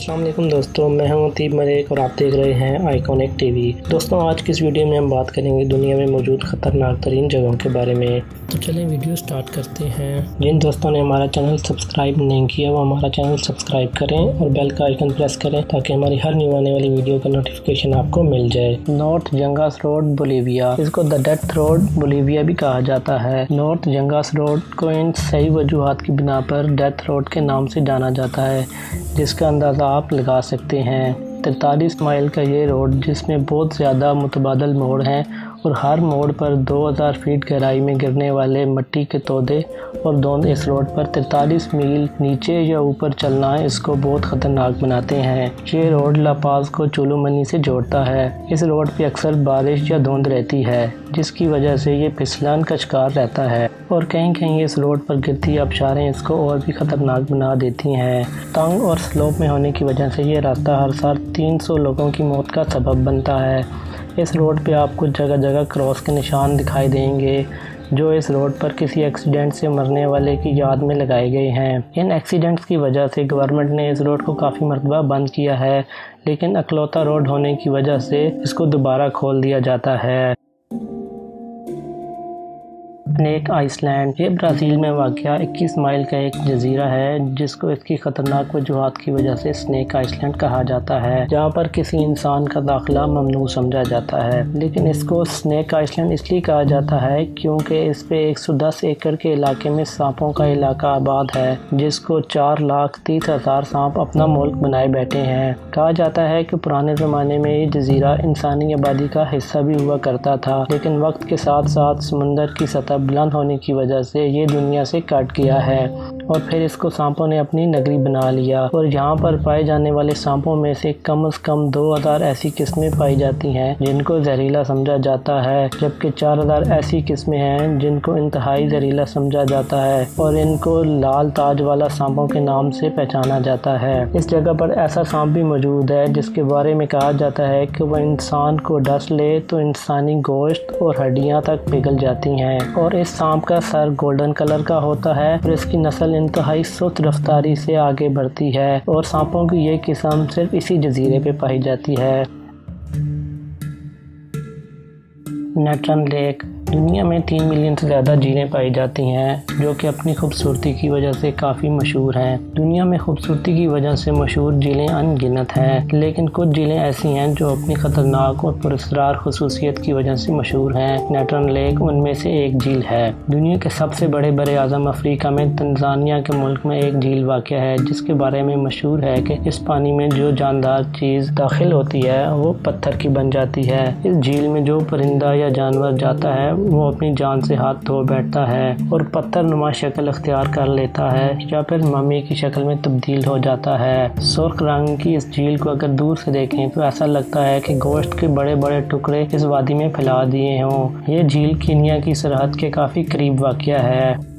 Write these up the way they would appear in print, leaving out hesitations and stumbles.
अस्सलाम वालेकुम दोस्तों, मैं हूं अतीब मलिक और आप देख रहे हैं आइकॉनिक टीवी। दोस्तों, आज की इस वीडियो में हम बात करेंगे दुनिया में मौजूद ख़तरनाक तरीन जगहों के बारे में। तो चलें वीडियो स्टार्ट करते हैं। जिन दोस्तों ने हमारा चैनल सब्सक्राइब नहीं किया वो हमारा चैनल सब्सक्राइब करें और बेल का आइकन प्रेस करें ताकि हमारी हर न्यू आने वाली वीडियो का नोटिफिकेशन आपको मिल जाए। नॉर्थ जंगास रोड बोलीविया, इसको द डेथ रोड बोलीविया भी कहा जाता है। नॉर्थ जंगास रोड को इन सही वजूहात की बिना पर डेथ रोड के नाम से जाना जाता है, जिसका अंदाज़ा आप लगा सकते हैं। 43 माइल का ये रोड जिसमें बहुत ज़्यादा मुतबादल मोड़ हैं और हर मोड़ पर 2000 फीट गहराई में गिरने वाले मिट्टी के तोदे और धुंध इस रोड पर 43 मील नीचे या ऊपर चलना इसको बहुत ख़तरनाक बनाते हैं। ये रोड लापाज को चुलुमनी से जोड़ता है। इस रोड पे अक्सर बारिश या धुंध रहती है, जिसकी वजह से ये फिसलन का शिकार रहता है और कहीं कहीं इस रोड पर गिरती आबशारें इसको और भी ख़तरनाक बना देती हैं। तंग और स्लोप में होने की वजह से ये रास्ता हर साल 300 लोगों की मौत का सबब बनता है। इस रोड पे आपको जगह जगह क्रॉस के निशान दिखाई देंगे जो इस रोड पर किसी एक्सीडेंट से मरने वाले की याद में लगाए गए हैं। इन एक्सीडेंट्स की वजह से गवर्नमेंट ने इस रोड को काफ़ी मरतबा बंद किया है, लेकिन अकलौता रोड होने की वजह से इसको दोबारा खोल दिया जाता है। स्नेक आइसलैंड, ये ब्राज़ील में वाक़या 21 माइल का एक जजीरा है जिसको इसकी ख़तरनाक वजूहात की वजह से स्नेक आइसलैंड कहा जाता है, जहाँ पर किसी इंसान का दाखिला ममनू समझा जाता है। लेकिन इसको स्नेक आइसलैंड इसलिए कहा जाता है क्योंकि इस पे 110 एकड़ के इलाके में सांपों का इलाका आबाद है, जिसको 4,30,000 सांप अपना मुल्क बनाए बैठे हैं। कहा जाता है कि पुराने ज़माने में ये जजीरा इंसानी आबादी का हिस्सा भी हुआ करता था, लेकिन वक्त के साथ साथ समंदर की सतह बुलंद होने की वजह से ये दुनिया से कट गया है और फिर इसको सांपों ने अपनी नगरी बना लिया। और यहाँ पर पाए जाने वाले सांपों में से कम 2000 ऐसी किस्में पाई जाती हैं जिनको जहरीला समझा जाता है, जबकि 4000 ऐसी किस्में हैं जिनको इंतहाई जहरीला समझा जाता है और इनको लाल ताज वाला सांपों के नाम से पहचाना जाता है। इस जगह पर ऐसा सांप भी मौजूद है जिसके बारे में कहा जाता है कि वह इंसान को डस ले तो इंसानी गोश्त और हड्डियाँ तक पिघल जाती हैं। और इस सांप का सर गोल्डन कलर का होता है और इसकी नस्ल इंतहाई सुस्त रफ्तारी से आगे बढ़ती है और सांपों की ये किस्म सिर्फ इसी जजीरे पे पाई जाती है। नेट्रन लेक, दुनिया में 3 मिलियन से ज़्यादा झीलें पाई जाती हैं जो कि अपनी खूबसूरती की वजह से काफ़ी मशहूर हैं। दुनिया में खूबसूरती की वजह से मशहूर झीलें अनगिनत हैं, लेकिन कुछ झीलें ऐसी हैं जो अपनी ख़तरनाक और पुरस्कार खसूसियत की वजह से मशहूर हैं। नेट्रन लेक उनमें से एक झील है। दुनिया के सबसे बड़े बड़े आज़म अफ्रीका में तंजानिया के मुल्क में एक झील वाक़या है जिसके बारे में मशहूर है कि इस पानी में जो जानदार चीज़ दाखिल होती है वो पत्थर की बन जाती है। इस झील में जो परिंदा या जानवर जाता है वो अपनी जान से हाथ धो बैठता है और पत्थर नुमा शक्ल अख्तियार कर लेता है या फिर मम्मी की शक्ल में तब्दील हो जाता है। सुर्ख रंग की इस झील को अगर दूर से देखें तो ऐसा लगता है कि गोश्त के बड़े बड़े टुकड़े इस वादी में फैला दिए हों। ये झील कीनिया की सरहद के काफ़ी करीब वाक़या है।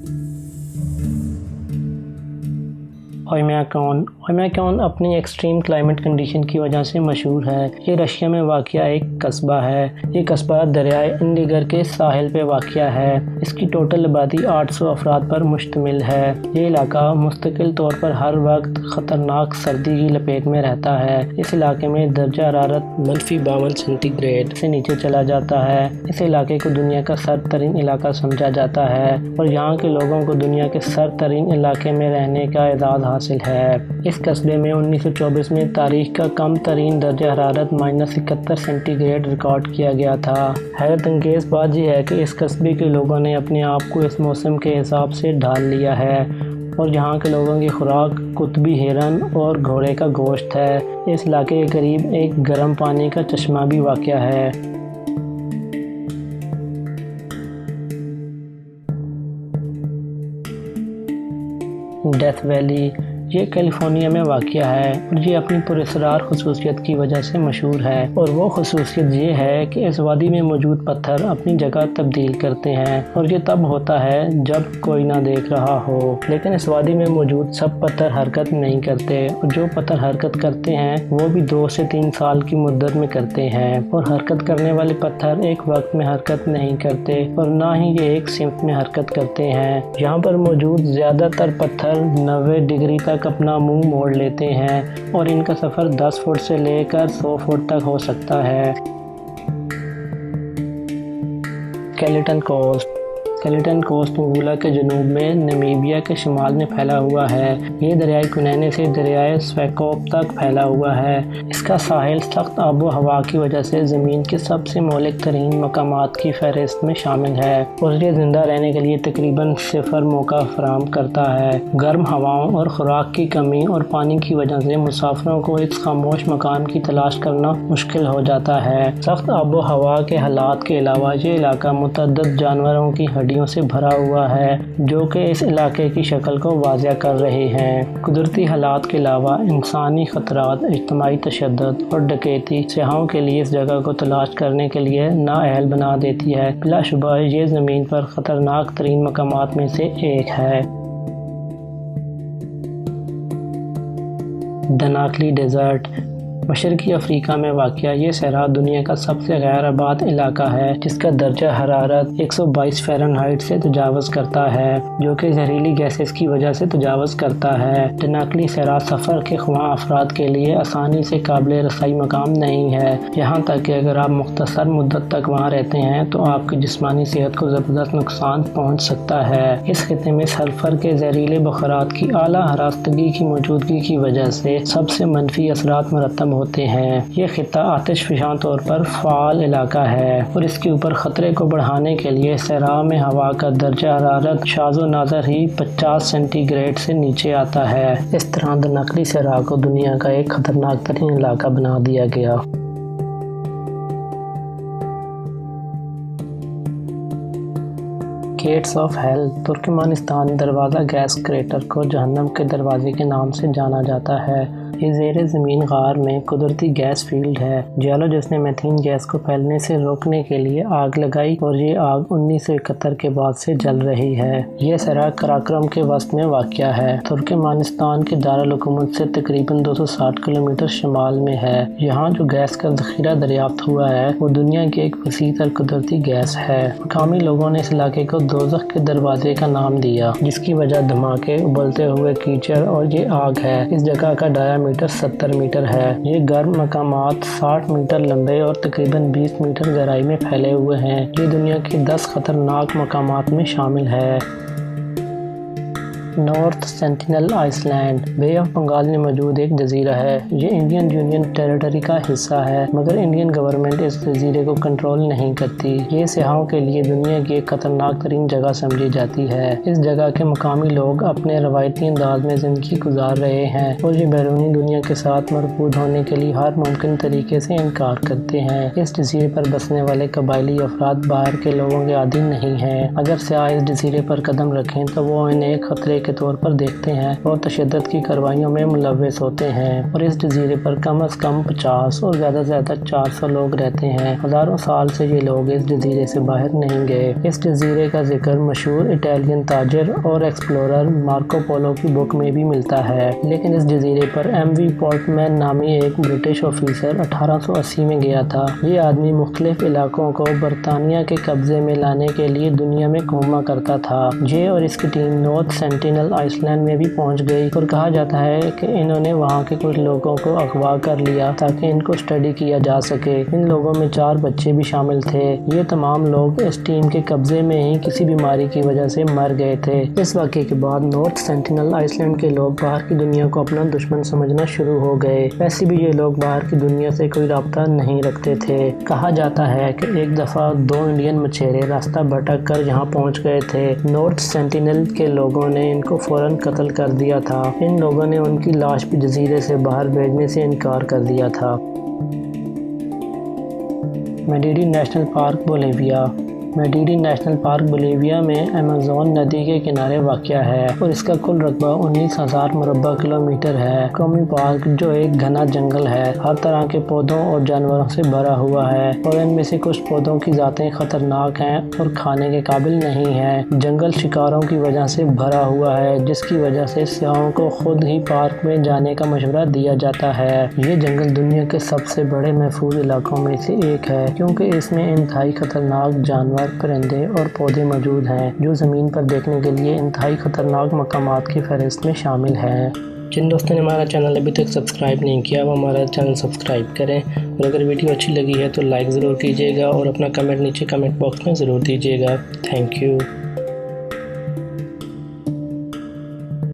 ओइमेकॉन अपनी एक्सट्रीम क्लाइमेट कंडीशन की वजह से मशहूर है। ये रशिया में वाक़या एक कस्बा है। ये कस्बा दरियाए इंडिगर के साहिल पे वाक़या है। इसकी टोटल आबादी 800 अफराद पर मुश्तमिल है। ये इलाका मुस्तकिल तौर पर हर वक्त ख़तरनाक सर्दी की लपेट में रहता है। इस इलाके में दर्जा हरारत -52 सेंटीग्रेड से नीचे चला जाता है। इस इलाके को दुनिया का सर्द तरीन इलाका समझा जाता है और यहाँ के लोगों को दुनिया के सर्द तरीन इलाके में रहने का एजाज़ हासिल है। इस कस्बे में 1924 में तारीख का कम तरीन दर्जा हरारत -71 सेंटीग्रेड रिकॉर्ड किया गया था। हैरत अंगेज़ बात यह है कि इस कस्बे के लोगों ने अपने आप को इस मौसम के हिसाब से ढाल लिया है और यहाँ के लोगों की खुराक कुतबी हिरन और घोड़े का गोश्त है। इस इलाके के करीब एक गर्म पानी का चश्मा भी वाक़या है। डेथ वैली, ये कैलिफोर्निया में वाक़या है और ये अपनी पुरस्कार खसूसियत की वजह से मशहूर है और वो खसूसियत ये है कि इस वादी में मौजूद पत्थर अपनी जगह तब्दील करते हैं और ये तब होता है जब कोई ना देख रहा हो। लेकिन इस वादी में मौजूद सब पत्थर हरकत नहीं करते और जो पत्थर हरकत करते हैं वो भी 2 से 3 साल की मुद्दत में करते हैं और हरकत करने वाले पत्थर एक वक्त में हरकत नहीं करते और ना ही ये एक सिमत में हरकत करते हैं। यहाँ पर मौजूद ज़्यादातर पत्थर 90 डिग्री तक تک اپنا منہ موڑ لیتے ہیں اور ان کا سفر 10 فٹ سے لے کر 100 فٹ تک ہو سکتا ہے۔ اسکیلیٹن کوسٹ انگولا کے جنوب میں نمیبیا کے شمال میں پھیلا ہوا ہے۔ یہ دریائے کنینے سے دریائے سویکوپ تک پھیلا ہوا ہے۔ اس کا ساحل سخت آب و ہوا کی وجہ سے زمین کے سب سے مہلک ترین مقامات کی فہرست میں شامل ہے اور یہ زندہ رہنے کے لیے تقریباً 0 موقع فراہم کرتا ہے۔ گرم ہواؤں اور خوراک کی کمی اور پانی کی وجہ سے مسافروں کو اس خاموش مکان کی تلاش کرنا مشکل ہو جاتا ہے۔ سخت آب و ہوا کے حالات کے علاوہ یہ علاقہ متعدد جانوروں کی ہڈیوں سے بھرا ہوا ہے جو کہ اس علاقے کی شکل کو واضح کر رہے ہیں۔ قدرتی حالات کے علاوہ انسانی خطرات، اجتماعی تشدد اور ڈکیتی سیاحوں کے لیے اس جگہ کو تلاش کرنے کے لیے نااہل بنا دیتی ہے۔ بلا شبہ یہ زمین پر خطرناک ترین مقامات میں سے ایک ہے۔ ڈناکلی ڈیزرٹ مشرقی افریقہ میں واقع یہ صحرا دنیا کا سب سے غیر آباد علاقہ ہے جس کا درجہ حرارت 122 فahrenheit سے تجاوز کرتا ہے جو کہ زہریلی گیسز کی وجہ سے تجاوز کرتا ہے۔ ڈناکلی صحرا سفر کے خواہاں افراد کے لیے آسانی سے قابل رسائی مقام نہیں ہے، یہاں تک کہ اگر آپ مختصر مدت تک وہاں رہتے ہیں تو آپ کی جسمانی صحت کو زبردست نقصان پہنچ سکتا ہے۔ اس خطے میں سلفر کے زہریلے بخارات کی اعلیٰ ہراستگی کی موجودگی کی وجہ سے سب سے منفی اثرات مرتب ہوتے ہیں۔ یہ خطہ آتش فشاں طور پر فعال علاقہ ہے اور اس کے اوپر خطرے کو بڑھانے کے لیے صحرا میں ہوا کا درجہ حرارت شاذ و نادر ہی 50 سینٹی گریڈ سے نیچے آتا ہے۔ اس طرح ڈناکلی صحرا کو دنیا کا ایک خطرناک ترین علاقہ بنا دیا گیا۔ گیٹس آف ہیل ترکمانستان دروازہ گیس کریٹر کو جہنم کے دروازے کے نام سے جانا جاتا ہے۔ یہ زیر زمین غار میں قدرتی گیس فیلڈ ہے۔ جیولوجسٹ نے میتھین گیس کو پھیلنے سے روکنے کے لیے آگ لگائی اور یہ آگ 1971 کے بعد سے جل رہی ہے۔ یہ صحرا قراقرم کے وسط میں واقع ہے۔ ترکمانستان کے دارالحکومت سے تقریباً 260 کلومیٹر شمال میں ہے۔ یہاں جو گیس کا ذخیرہ دریافت ہوا ہے وہ دنیا کی ایک وسیع تر قدرتی گیس ہے۔ مقامی لوگوں نے اس علاقے کو دوزخ کے دروازے کا نام دیا جس کی وجہ دھماکے، ابلتے ہوئے کیچڑ اور یہ آگ ہے۔ اس جگہ کا ڈایامیٹر 70 میٹر ہے۔ یہ گرم مقامات 60 میٹر لمبے اور تقریباً 20 میٹر گہرائی میں پھیلے ہوئے ہیں۔ یہ دنیا کے 10 خطرناک مقامات میں شامل ہے۔ نارتھ سینٹینل آئس لینڈ بے آف بنگال میں موجود ایک جزیرہ ہے۔ یہ انڈین یونین ٹیریٹری کا حصہ ہے مگر انڈین گورنمنٹ اس جزیرے کو کنٹرول نہیں کرتی۔ یہ سیاحوں کے لیے دنیا کی ایک خطرناک ترین جگہ سمجھی جاتی ہے۔ اس جگہ کے مقامی لوگ اپنے روایتی انداز میں زندگی گزار رہے ہیں اور یہ بیرونی دنیا کے ساتھ مربوط ہونے کے لیے ہر ممکن طریقے سے انکار کرتے ہیں۔ اس جزیرے پر بسنے والے قبائلی افراد باہر کے لوگوں کے عادی نہیں ہیں۔ اگر سیاح اس جزیرے پر قدم رکھیں تو وہ انہیں ایک خطرے کے طور پر دیکھتے ہیں اور تشدد کی کارروائیوں میں ملوث ہوتے ہیں۔ اور اس جزیرے پر کم از کم 50 اور زیادہ سے زیادہ 400 لوگ رہتے ہیں۔ ہزاروں سال سے یہ لوگ اس جزیرے سے باہر نہیں گئے۔ اس جزیرے کا ذکر مشہور اٹالین تاجر اور ایکسپلورر مارکو پولو کی بک میں بھی ملتا ہے، لیکن اس جزیرے پر MV پورٹمین نامی ایک برٹش آفیسر 1880 میں گیا تھا۔ یہ آدمی مختلف علاقوں کو برطانیہ کے قبضے میں لانے کے لیے دنیا میں گھوما کرتا تھا۔ یہ اور اس کی team North Sentinel Island میں بھی پہنچ گئی اور کہا جاتا ہے کہ انہوں نے وہاں کے کچھ لوگوں کو اغوا کر لیا تاکہ ان کو اسٹڈی کیا جا سکے۔ ان لوگوں میں 4 بچے بھی شامل تھے۔ یہ تمام لوگ اس ٹیم کے قبضے میں ہی کسی بیماری کی وجہ سے مر گئے تھے۔ اس واقعے کے بعد نارتھ سینٹینل آئس لینڈ کے لوگ باہر کی دنیا کو اپنا دشمن سمجھنا شروع ہو گئے۔ ویسے بھی یہ لوگ باہر کی دنیا سے کوئی رابطہ نہیں رکھتے تھے۔ کہا جاتا ہے کہ ایک دفعہ 2 انڈین مچھیرے راستہ بھٹک کر یہاں پہنچ گئے تھے۔ نارتھ سینٹینل کے لوگوں نے ان کو فوراً قتل کر دیا تھا۔ ان لوگوں نے ان کی لاش بھی جزیرے سے باہر بھیجنے سے انکار کر دیا تھا۔ Madidi national park Bolivia Madidi national park Bolivia میں ایمیزون ندی کے کنارے واقع ہے اور اس کا کل رقبہ 19,000 مربع کلومیٹر ہے۔ قومی پارک جو ایک گھنا جنگل ہے، ہر طرح کے پودوں اور جانوروں سے بھرا ہوا ہے اور ان میں سے کچھ پودوں کی ذاتیں خطرناک ہیں اور کھانے کے قابل نہیں ہیں۔ جنگل شکاروں کی وجہ سے بھرا ہوا ہے جس کی وجہ سے سیاحوں کو خود ہی پارک میں جانے کا مشورہ دیا جاتا ہے۔ یہ جنگل دنیا کے سب سے بڑے محفوظ علاقوں میں سے ایک ہے کیونکہ اس میں انتہائی خطرناک جانور، پرندے اور پودے موجود ہیں جو زمین پر دیکھنے کے لیے انتہائی خطرناک مقامات کی فہرست میں شامل ہیں۔ जिन दोस्तों ने हमारा चैनल अभी तक सब्सक्राइब नहीं किया वो हमारा चैनल सब्सक्राइब करें, और अगर वीडियो अच्छी लगी है तो लाइक ज़रूर कीजिएगा और अपना कमेंट नीचे कमेंट बॉक्स में ज़रूर दीजिएगा। Thank you.